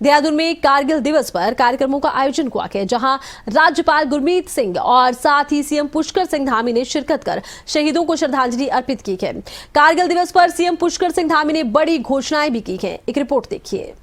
देहरादून में कारगिल दिवस पर कार्यक्रमों का आयोजन हुआ है, जहां राज्यपाल गुरमीत सिंह और साथ ही सीएम पुष्कर सिंह धामी ने शिरकत कर शहीदों को श्रद्धांजलि अर्पित की है। कारगिल दिवस पर सीएम पुष्कर सिंह धामी ने बड़ी घोषणाएं भी की हैं। एक रिपोर्ट देखिए।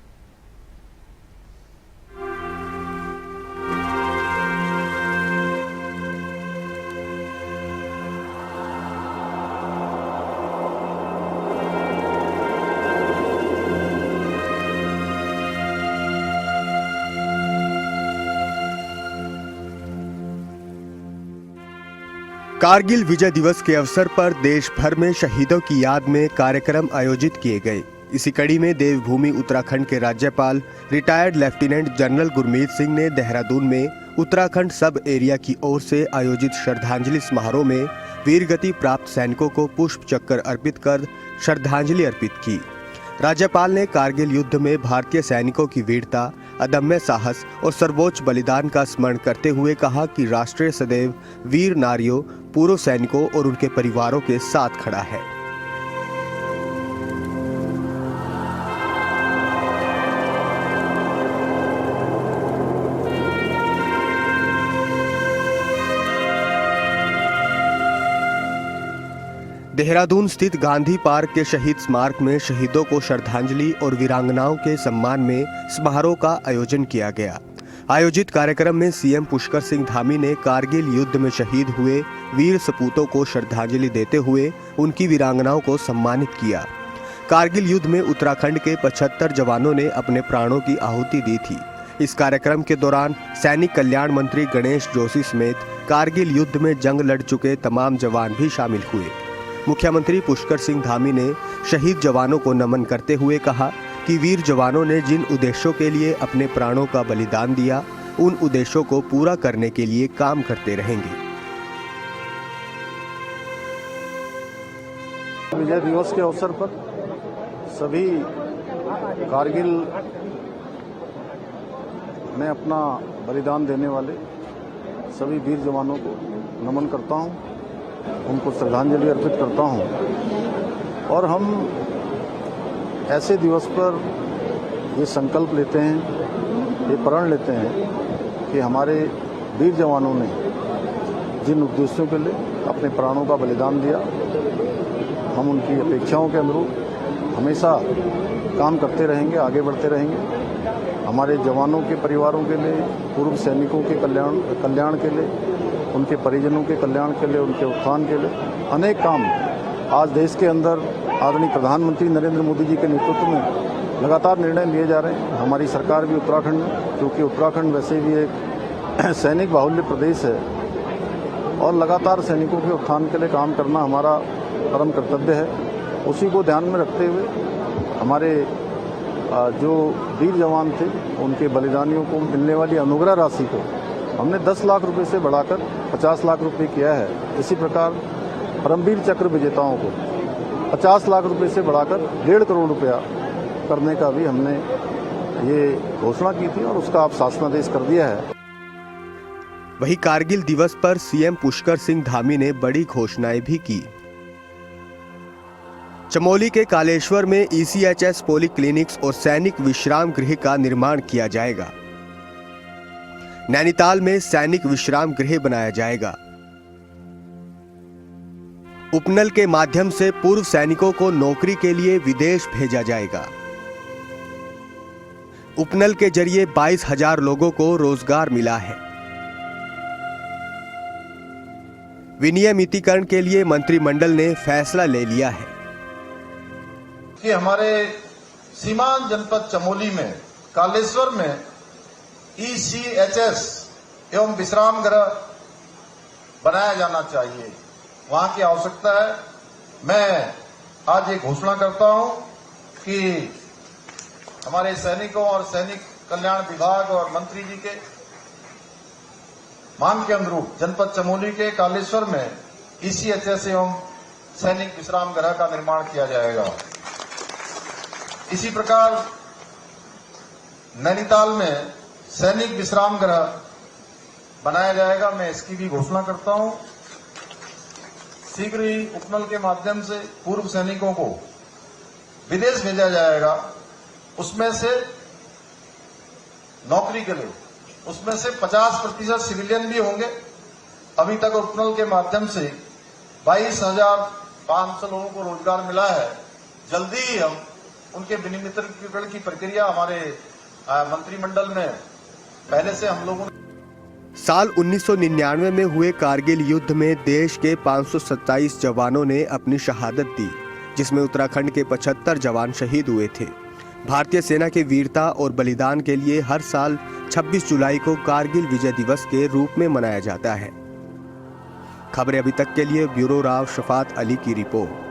कारगिल विजय दिवस के अवसर पर देश भर में शहीदों की याद में कार्यक्रम आयोजित किए गए। इसी कड़ी में देवभूमि उत्तराखंड के राज्यपाल retired lieutenant general Gurmeet Singh ने देहरादून में उत्तराखंड सब एरिया की ओर से आयोजित श्रद्धांजलि समारोह में वीरगति प्राप्त सैनिकों को पुष्प चक्र अर्पित कर श्रद्धांजलि अर्पित की। राज्यपाल ने कारगिल युद्ध में भारतीय सैनिकों की वीरता, अदम्य साहस और सर्वोच्च बलिदान का स्मरण करते हुए कहा कि राष्ट्र सदैव वीर नारियों, पूर्व सैनिकों और उनके परिवारों के साथ खड़ा है। देहरादून स्थित गांधी पार्क के शहीद स्मारक में शहीदों को श्रद्धांजलि और वीरांगनाओं के सम्मान में समारोह का आयोजन किया गया। आयोजित कार्यक्रम में सीएम पुष्कर सिंह धामी ने कारगिल युद्ध में शहीद हुए वीर सपूतों को श्रद्धांजलि देते हुए उनकी वीरांगनाओं को सम्मानित किया। कारगिल युद्ध में उत्तराखंड के 75 जवानों ने अपने प्राणों की आहुति दी थी। इस कार्यक्रम के दौरान सैनिक कल्याण मंत्री गणेश जोशी समेत कारगिल युद्ध में जंग लड़ चुके तमाम जवान भी शामिल हुए। मुख्यमंत्री पुष्कर सिंह धामी ने शहीद जवानों को नमन करते हुए कहा कि वीर जवानों ने जिन उद्देश्यों के लिए अपने प्राणों का बलिदान दिया, उन उद्देश्यों को पूरा करने के लिए काम करते रहेंगे। विजय दिवस के अवसर पर सभी कारगिल में अपना बलिदान देने वाले सभी वीर जवानों को नमन करता हूं, उनको श्रद्धांजलि अर्पित करता हूं। और हम ऐसे दिवस पर ये संकल्प लेते हैं, ये प्रण लेते हैं कि हमारे वीर जवानों ने जिन उद्देश्यों के लिए अपने प्राणों का बलिदान दिया, हम उनकी अपेक्षाओं के अनुरूप हमेशा काम करते रहेंगे, आगे बढ़ते रहेंगे। हमारे जवानों के परिवारों के लिए, पूर्व सैनिकों के कल्याण के लिए, उनके परिजनों के कल्याण के लिए, उनके उत्थान के लिए अनेक काम आज देश के अंदर आदरणीय प्रधानमंत्री नरेंद्र मोदी जी के नेतृत्व में लगातार निर्णय लिए जा रहे हैं। हमारी सरकार भी उत्तराखंड में, क्योंकि उत्तराखंड वैसे भी एक सैनिक बाहुल्य प्रदेश है और लगातार सैनिकों के उत्थान के लिए काम करना हमारा परम कर्तव्य है। उसी को ध्यान में रखते हुए हमारे जो वीर जवान थे, उनके बलिदानियों को मिलने वाली अनुग्रह राशि को हमने 10 लाख रुपए से बढ़ाकर 50 लाख रुपए किया है। इसी प्रकार परमवीर चक्र विजेताओं को 50 लाख रुपए से बढ़ाकर 1.5 करोड़ रुपया करने का भी हमने ये घोषणा की थी और उसका आप शासनादेश कर दिया है। वहीं कारगिल दिवस पर सीएम पुष्कर सिंह धामी ने बड़ी घोषणाएं भी की। चमोली के कालेश्वर में ECHS पॉलीक्लिनिक्स और सैनिक विश्राम गृह का निर्माण किया जाएगा। नैनीताल में सैनिक विश्राम गृह बनाया जाएगा। उपनल के माध्यम से पूर्व सैनिकों को नौकरी के लिए विदेश भेजा जाएगा। उपनल के जरिए 22,000 लोगों को रोजगार मिला है। विनियमितीकरण के लिए मंत्रिमंडल ने फैसला ले लिया है कि हमारे सीमांत जनपद चमोली में कालेश्वर में ECHS एवं विश्राम गृह बनाया जाना चाहिए। वहां की आवश्यकता है। मैं आज ये घोषणा करता हूं कि हमारे सैनिकों और सैनिक कल्याण विभाग और मंत्री जी के मांग के अनुरूप जनपद चमोली के कालेश्वर में ECHS एवं सैनिक विश्राम गृह का निर्माण किया जाएगा। इसी प्रकार नैनीताल में सैनिक विश्राम गृह बनाया जाएगा। मैं इसकी भी घोषणा करता हूं। शीघ्र ही उपनल के माध्यम से पूर्व सैनिकों को विदेश भेजा जाएगा। उसमें से नौकरी के लिए, उसमें से 50% सिविलियन भी होंगे। अभी तक उपनल के माध्यम से 22,500 लोगों को रोजगार मिला है। जल्दी ही हम उनके विनियमितीकरण की प्रक्रिया हमारे मंत्रिमंडल में पहले से हम लोगों साल 1999 में हुए कारगिल युद्ध में देश के 527 जवानों ने अपनी शहादत दी, जिसमें उत्तराखंड के 75 जवान शहीद हुए थे। भारतीय सेना के वीरता और बलिदान के लिए हर साल 26 जुलाई को कारगिल विजय दिवस के रूप में मनाया जाता है। खबरें अभी तक के लिए ब्यूरो राव शफात अली की रिपोर्ट।